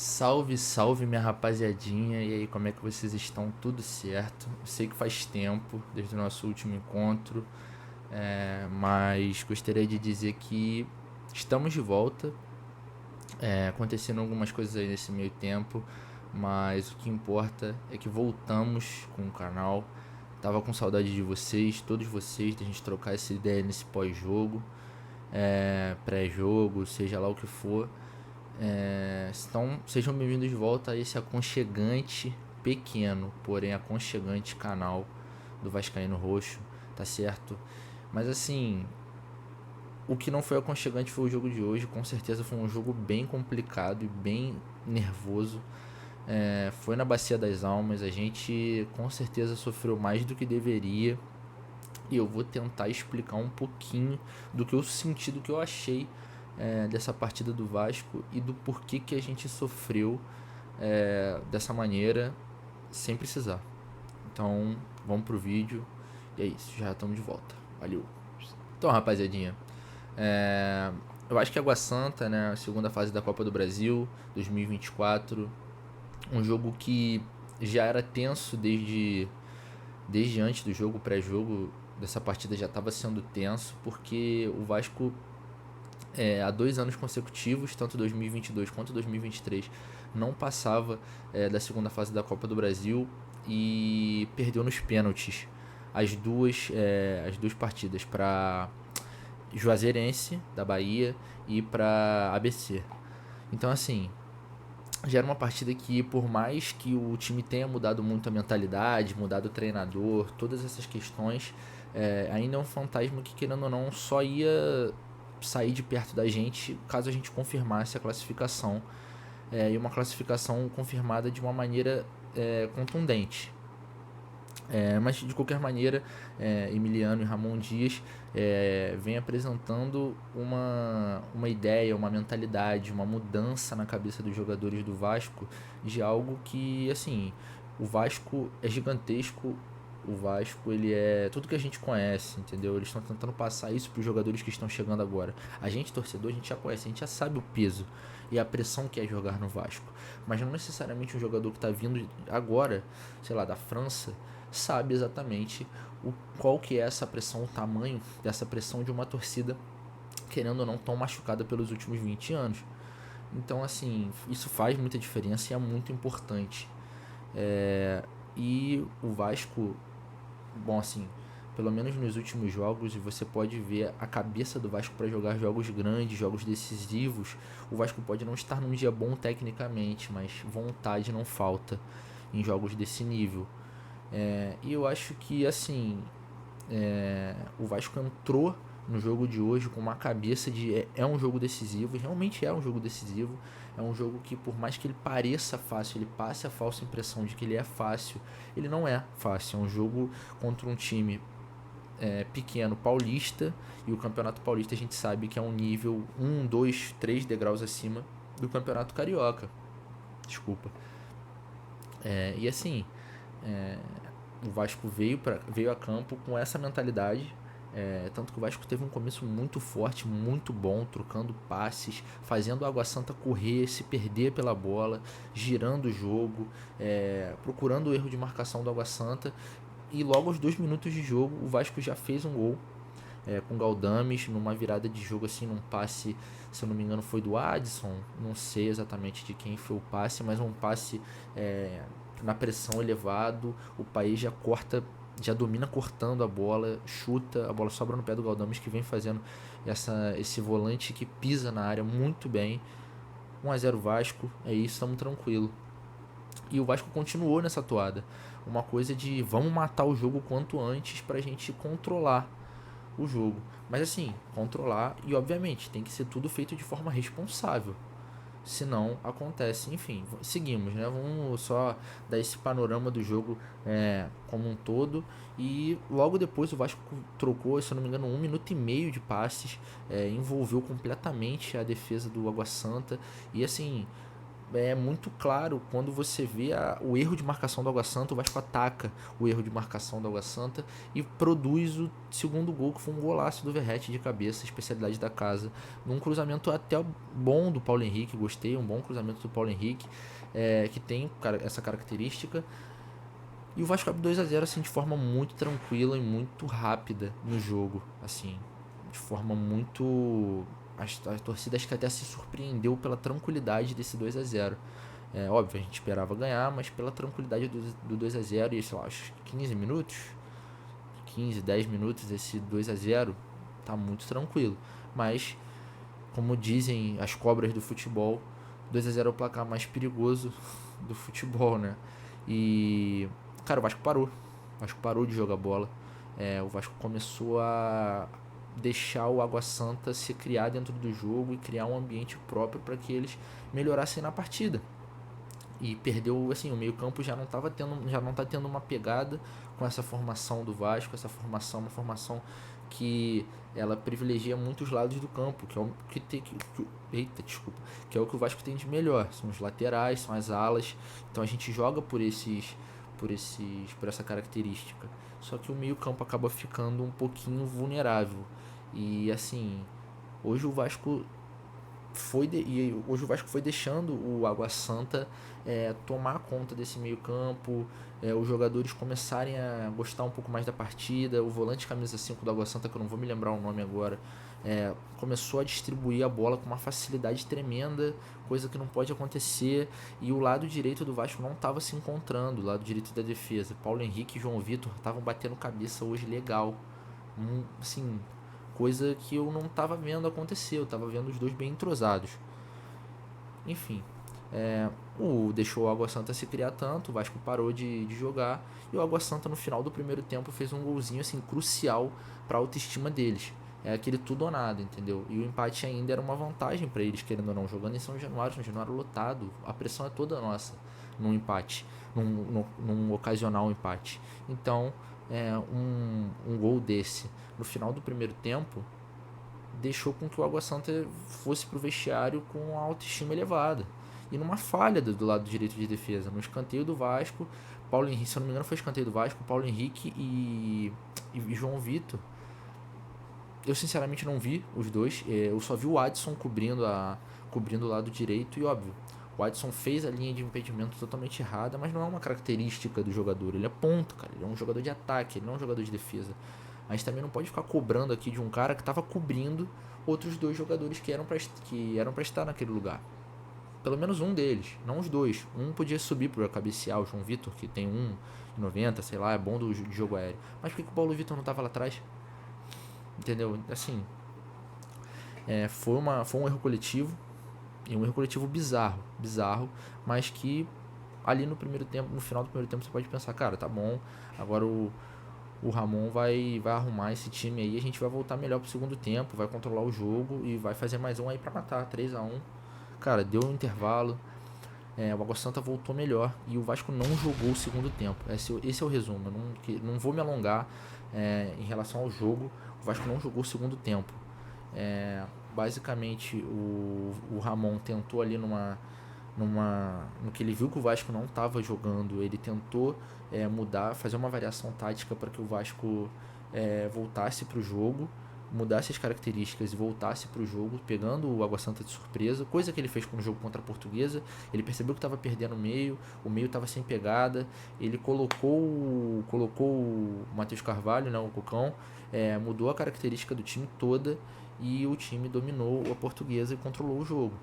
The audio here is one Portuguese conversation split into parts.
Salve, salve minha rapaziadinha, e aí, como é que vocês estão? Tudo certo? Eu sei que faz tempo desde o nosso último encontro, mas gostaria de dizer que estamos de volta. Aconteceram algumas coisas aí nesse meio tempo, mas o que importa é que voltamos com o canal. Tava com saudade de vocês, todos vocês, de a gente trocar essa ideia nesse pós-jogo, pré-jogo, seja lá o que for. Então, sejam bem-vindos de volta a esse aconchegante, pequeno, porém aconchegante canal do Vascaíno Roxo, tá certo? Mas assim, o que não foi aconchegante foi o jogo de hoje, com certeza foi um jogo bem complicado e bem nervoso. Foi na Bacia das Almas, a gente com certeza sofreu mais do que deveria. E eu vou tentar explicar um pouquinho do que eu senti, do que eu achei dessa partida do Vasco e do porquê que a gente sofreu dessa maneira sem precisar. Então, vamos pro vídeo. E é isso, já estamos de volta. Valeu. Então, rapaziadinha, eu acho que Água Santa, né, a segunda fase da Copa do Brasil 2024, um jogo que já era tenso desde antes do jogo, pré-jogo dessa partida já estava sendo tenso, porque o Vasco há 2 anos consecutivos, tanto 2022 quanto 2023, não passava da segunda fase da Copa do Brasil e perdeu nos pênaltis as duas partidas para Juazeirense da Bahia e para ABC. Então assim, já era uma partida que, por mais que o time tenha mudado muito a mentalidade, mudado o treinador, todas essas questões, ainda é um fantasma que, querendo ou não, só ia sair de perto da gente caso a gente confirmasse a classificação, e uma classificação confirmada de uma maneira contundente. Mas de qualquer maneira, Emiliano e Ramon Dias vem apresentando uma ideia, uma mentalidade, uma mudança na cabeça dos jogadores do Vasco de algo que, assim, o Vasco é gigantesco. O Vasco, ele é tudo que a gente conhece, entendeu? Eles estão tentando passar isso para os jogadores que estão chegando agora. A gente, torcedor, a gente já conhece, a gente já sabe o peso e a pressão que é jogar no Vasco. Mas não necessariamente um jogador que está vindo agora, sei lá, da França, sabe exatamente qual que é essa pressão, o tamanho dessa pressão de uma torcida, querendo ou não, tão machucada pelos últimos 20 anos. Então, assim, isso faz muita diferença e é muito importante. E o Vasco, bom, assim, pelo menos nos últimos jogos, você pode ver a cabeça do Vasco para jogar jogos grandes, jogos decisivos. O Vasco pode não estar num dia bom tecnicamente, mas vontade não falta em jogos desse nível. E eu acho que, assim, o Vasco entrou no jogo de hoje com uma cabeça de é um jogo decisivo, e realmente é um jogo decisivo. É um jogo que, por mais que ele pareça fácil, ele passe a falsa impressão de que ele é fácil, ele não é fácil. É um jogo contra um time pequeno paulista, e o Campeonato Paulista a gente sabe que é um nível 1, 2, 3 degraus acima do Campeonato Carioca. Desculpa. E assim, o Vasco veio a campo com essa mentalidade. Tanto que o Vasco teve um começo muito forte, muito bom, trocando passes, fazendo o Água Santa correr, se perder pela bola, girando o jogo, procurando o erro de marcação do Água Santa. E logo aos 2 minutos de jogo, o Vasco já fez um gol com Galdames, numa virada de jogo, assim, num passe, se eu não me engano foi do Adson, não sei exatamente de quem foi o passe, mas um passe na pressão elevado, o País já domina cortando a bola, chuta, a bola sobra no pé do Galdames, que vem fazendo esse volante que pisa na área muito bem. 1-0 Vasco, é isso, estamos tranquilo. E o Vasco continuou nessa toada, uma coisa de vamos matar o jogo quanto antes pra gente controlar o jogo. Mas assim, controlar, e obviamente tem que ser tudo feito de forma responsável, senão acontece. Enfim, seguimos, né? Vamos só dar esse panorama do jogo como um todo. E logo depois o Vasco trocou, se eu não me engano, 1 minuto e meio de passes, envolveu completamente a defesa do Água Santa. E assim, é muito claro quando você vê o erro de marcação do Água Santa. O Vasco ataca o erro de marcação do Água Santa e produz o segundo gol, que foi um golaço do Verratti de cabeça, especialidade da casa, num cruzamento até bom do Paulo Henrique. Gostei, um bom cruzamento do Paulo Henrique, que tem essa característica. E o Vasco abre 2-0 assim, de forma muito tranquila e muito rápida no jogo, assim, de forma muito... A torcida acho que até se surpreendeu pela tranquilidade desse 2-0. Óbvio, a gente esperava ganhar, mas pela tranquilidade do 2-0 e, sei lá, acho que 15 minutos, 15, 10 minutos, esse 2-0 tá muito tranquilo. Mas, como dizem as cobras do futebol, 2-0 é o placar mais perigoso do futebol, né? E, cara, o Vasco parou. O Vasco parou de jogar bola. O Vasco começou a deixar o Água Santa se criar dentro do jogo e criar um ambiente próprio para que eles melhorassem na partida. E perdeu, assim, o meio-campo já não tá tendo uma pegada com essa formação do Vasco, uma formação que ela privilegia muito os lados do campo, que é o que tem que é o que o Vasco tem de melhor, são os laterais, são as alas. Então a gente joga por essa característica. Só que o meio-campo acaba ficando um pouquinho vulnerável. E assim, hoje o Vasco hoje o Vasco foi deixando o Água Santa tomar conta desse meio campo, os jogadores começarem a gostar um pouco mais da partida. O volante camisa 5 do Água Santa, que eu não vou me lembrar o nome agora, começou a distribuir a bola com uma facilidade tremenda, coisa que não pode acontecer. E o lado direito do Vasco não estava se encontrando, o lado direito da defesa. Paulo Henrique e João Vitor estavam batendo cabeça hoje legal, assim, coisa que eu não estava vendo acontecer. Eu estava vendo os dois bem entrosados. Enfim, deixou o Água Santa se criar tanto, o Vasco parou de jogar, e o Água Santa no final do primeiro tempo fez um golzinho assim crucial para a autoestima deles. É aquele tudo ou nada, entendeu? E o empate ainda era uma vantagem para eles, querendo ou não, jogando em São Januário lotado, a pressão é toda nossa num empate, num ocasional empate. Então, um gol desse no final do primeiro tempo deixou com que o Água Santa fosse pro vestiário com a autoestima elevada. E numa falha do lado direito de defesa, no escanteio do Vasco, Paulo Henrique, se eu não me engano foi escanteio do Vasco, Paulo Henrique e João Vitor. Eu sinceramente não vi os dois, eu só vi o Adson cobrindo o lado direito e óbvio, o Adson fez a linha de impedimento totalmente errada, mas não é uma característica do jogador, ele é ponta, cara, ele é um jogador de ataque, ele não é um jogador de defesa. A gente também não pode ficar cobrando aqui de um cara que estava cobrindo outros dois jogadores que eram para estar naquele lugar. Pelo menos um deles, não os dois. Um podia subir para cabecear, o João Vitor, que tem 1,90, sei lá, é bom de jogo aéreo. Mas por que o Paulo Vitor não estava lá atrás? Entendeu? Assim, foi um erro coletivo, e um erro coletivo bizarro, mas que ali no primeiro tempo, no final do primeiro tempo, você pode pensar, cara, tá bom, agora o Ramon vai arrumar esse time aí, a gente vai voltar melhor pro segundo tempo, vai controlar o jogo e vai fazer mais um aí pra matar, 3-1. Cara, deu um intervalo, o Água Santa voltou melhor e o Vasco não jogou o segundo tempo. Esse é o resumo, eu não vou me alongar em relação ao jogo. O Vasco não jogou o segundo tempo. Basicamente, o Ramon tentou ali no que ele viu que o Vasco não estava jogando, ele tentou mudar, fazer uma variação tática para que o Vasco voltasse para o jogo, mudasse as características e voltasse para o jogo, pegando o Água Santa de surpresa, coisa que ele fez no jogo contra a Portuguesa. Ele percebeu que estava perdendo o meio estava sem pegada, ele colocou o Matheus Carvalho, né, o Cocão, mudou a característica do time toda e o time dominou a Portuguesa e controlou o jogo.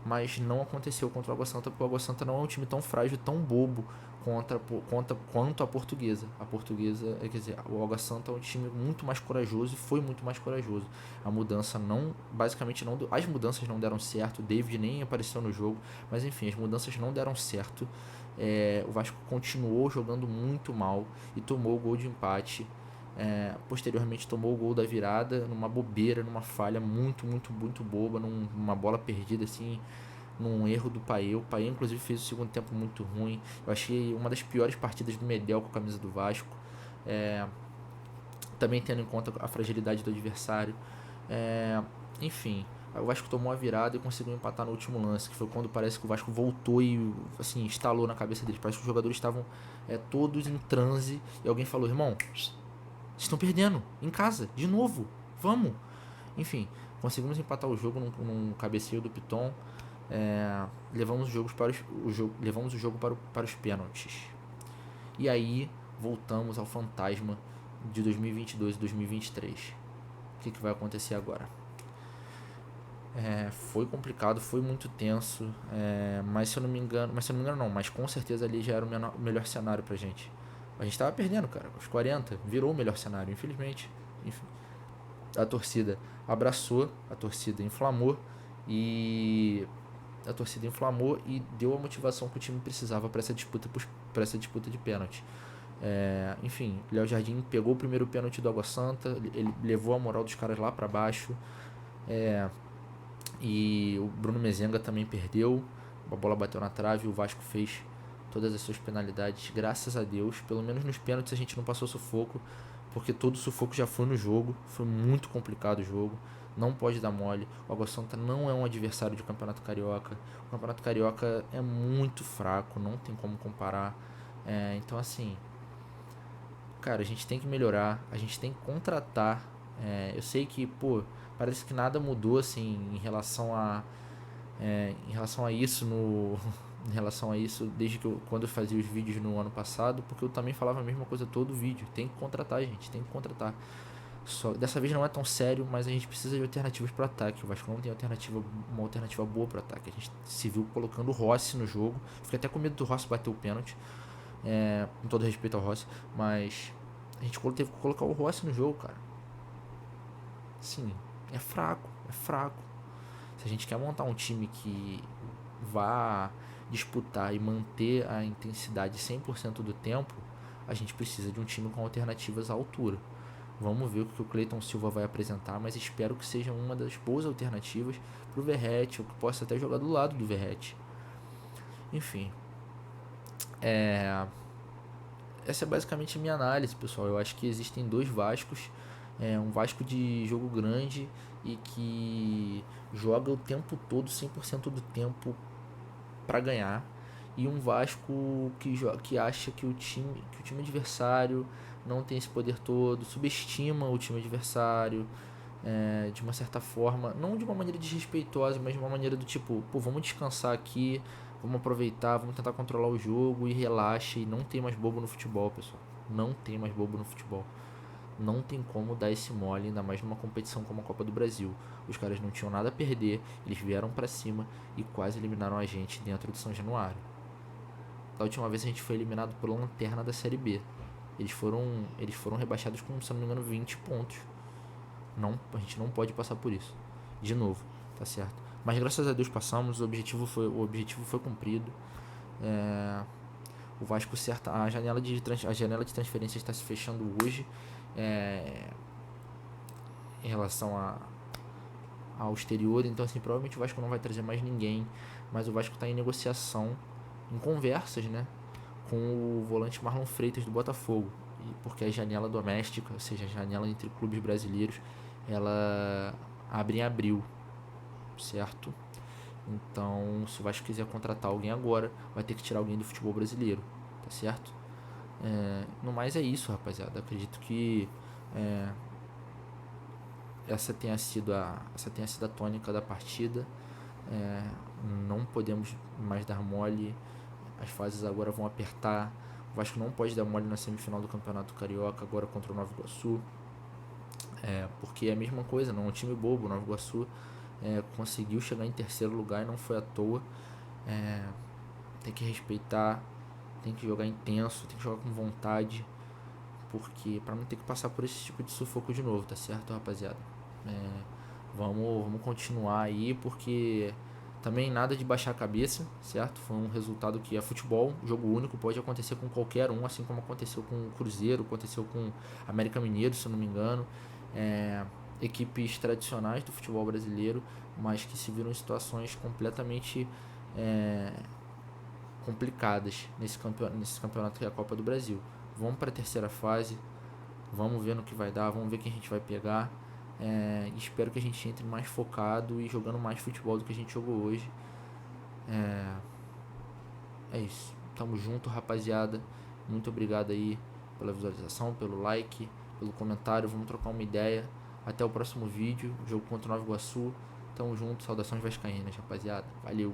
Mas não aconteceu contra o Água Santa, porque o Água Santa não é um time tão frágil, tão bobo quanto a Portuguesa. A Portuguesa, quer dizer, o Água Santa é um time muito mais corajoso e foi muito mais corajoso. A mudança basicamente não, as mudanças não deram certo, o David nem apareceu no jogo, mas enfim, as mudanças não deram certo. O Vasco continuou jogando muito mal e tomou o gol de empate. Posteriormente tomou o gol da virada numa bobeira, numa falha muito boba, numa bola perdida assim, num erro do Paê. O Paê inclusive fez o segundo tempo muito ruim. Eu achei uma das piores partidas do Medel com a camisa do Vasco, também tendo em conta a fragilidade do adversário. Enfim, Aí o Vasco tomou a virada e conseguiu empatar no último lance, que foi quando parece que o Vasco voltou e, assim, instalou na cabeça deles. Parece que os jogadores estavam todos em transe e alguém falou: irmão, vocês estão perdendo, em casa, de novo, vamos. Enfim, conseguimos empatar o jogo num cabeceio do Piton. Levamos o jogo para os pênaltis. E aí voltamos ao fantasma de 2022 e 2023. O que vai acontecer agora? Foi complicado, foi muito tenso, mas se eu não me engano não, mas com certeza ali já era o melhor cenário pra gente. A gente tava perdendo, cara, os 40, virou o melhor cenário, infelizmente. Enfim, a torcida abraçou, a torcida inflamou e deu a motivação que o time precisava para essa disputa de pênalti. Enfim, Léo Jardim pegou o primeiro pênalti do Água Santa, ele levou a moral dos caras lá para baixo. E o Bruno Mezenga também perdeu, a bola bateu na trave, o Vasco fez todas as suas penalidades, graças a Deus. Pelo menos nos pênaltis a gente não passou sufoco, porque todo o sufoco já foi no jogo, foi muito complicado o jogo, não pode dar mole. O Água Santa não é um adversário de Campeonato Carioca, o Campeonato Carioca é muito fraco, não tem como comparar. Então assim, cara, a gente tem que melhorar, a gente tem que contratar. Eu sei que, pô, parece que nada mudou assim em relação a isso em relação a isso desde que quando eu fazia os vídeos no ano passado, porque eu também falava a mesma coisa todo vídeo. Tem que contratar, gente, tem que contratar. Só dessa vez não é tão sério, mas a gente precisa de alternativas para o ataque. O Vasco não tem uma alternativa boa para o ataque. A gente se viu colocando o Rossi no jogo. Fiquei até com medo do Rossi bater o pênalti. Com todo respeito ao Rossi, mas a gente teve que colocar o Rossi no jogo, cara. Sim, é fraco. Se a gente quer montar um time que vá disputar e manter a intensidade 100% do tempo, a gente precisa de um time com alternativas à altura. Vamos ver o que o Cleiton Silva vai apresentar, mas espero que seja uma das boas alternativas para o Verratti, ou que possa até jogar do lado do Verratti. Enfim, essa é basicamente a minha análise, pessoal. Eu acho que existem dois Vascos. Um Vasco de jogo grande e que joga o tempo todo, 100% do tempo para ganhar. E um Vasco que acha que o time adversário não tem esse poder todo, subestima o time adversário, de uma certa forma, não de uma maneira desrespeitosa, mas de uma maneira do tipo, pô, vamos descansar aqui, vamos aproveitar, vamos tentar controlar o jogo e relaxa. E não tem mais bobo no futebol, pessoal. Não tem mais bobo no futebol. Não tem como dar esse mole, ainda mais numa competição como a Copa do Brasil. Os caras não tinham nada a perder, eles vieram pra cima e quase eliminaram a gente dentro de São Januário. Da última vez a gente foi eliminado pela lanterna da Série B. Eles foram rebaixados com, se não me engano, 20 pontos. A gente não pode passar por isso. De novo, tá certo? Mas graças a Deus passamos, o objetivo foi cumprido. O Vasco a janela de transferência está se fechando hoje. Em relação ao exterior, então assim, provavelmente o Vasco não vai trazer mais ninguém, mas o Vasco está em negociação, em conversas, né, com o volante Marlon Freitas do Botafogo, porque a janela doméstica, ou seja, a janela entre clubes brasileiros, ela abre em abril, certo? Então, se o Vasco quiser contratar alguém agora, vai ter que tirar alguém do futebol brasileiro, tá certo? No mais é isso, rapaziada. Acredito que essa tenha sido a tônica da partida. Não podemos mais dar mole. As fases agora vão apertar. O Vasco não pode dar mole na semifinal do Campeonato Carioca agora contra o Nova Iguaçu, porque é a mesma coisa, não é um time bobo. O Nova Iguaçu conseguiu chegar em terceiro lugar e não foi à toa. Tem que respeitar, tem que jogar intenso, tem que jogar com vontade, porque para não ter que passar por esse tipo de sufoco de novo, tá certo, rapaziada? Vamos continuar aí, porque também nada de baixar a cabeça, certo? Foi um resultado que é futebol, jogo único, pode acontecer com qualquer um, assim como aconteceu com o Cruzeiro, aconteceu com o América Mineiro, se eu não me engano. Equipes tradicionais do futebol brasileiro, mas que se viram em situações completamente complicadas nesse campeonato que é a Copa do Brasil. Vamos para a terceira fase, vamos ver no que vai dar, vamos ver quem a gente vai pegar. Espero que a gente entre mais focado e jogando mais futebol do que a gente jogou hoje. É isso. Tamo junto, rapaziada. Muito obrigado aí pela visualização, pelo like, pelo comentário. Vamos trocar uma ideia. Até o próximo vídeo. Jogo contra o Nova Iguaçu. Tamo junto. Saudações vascaínas, rapaziada. Valeu.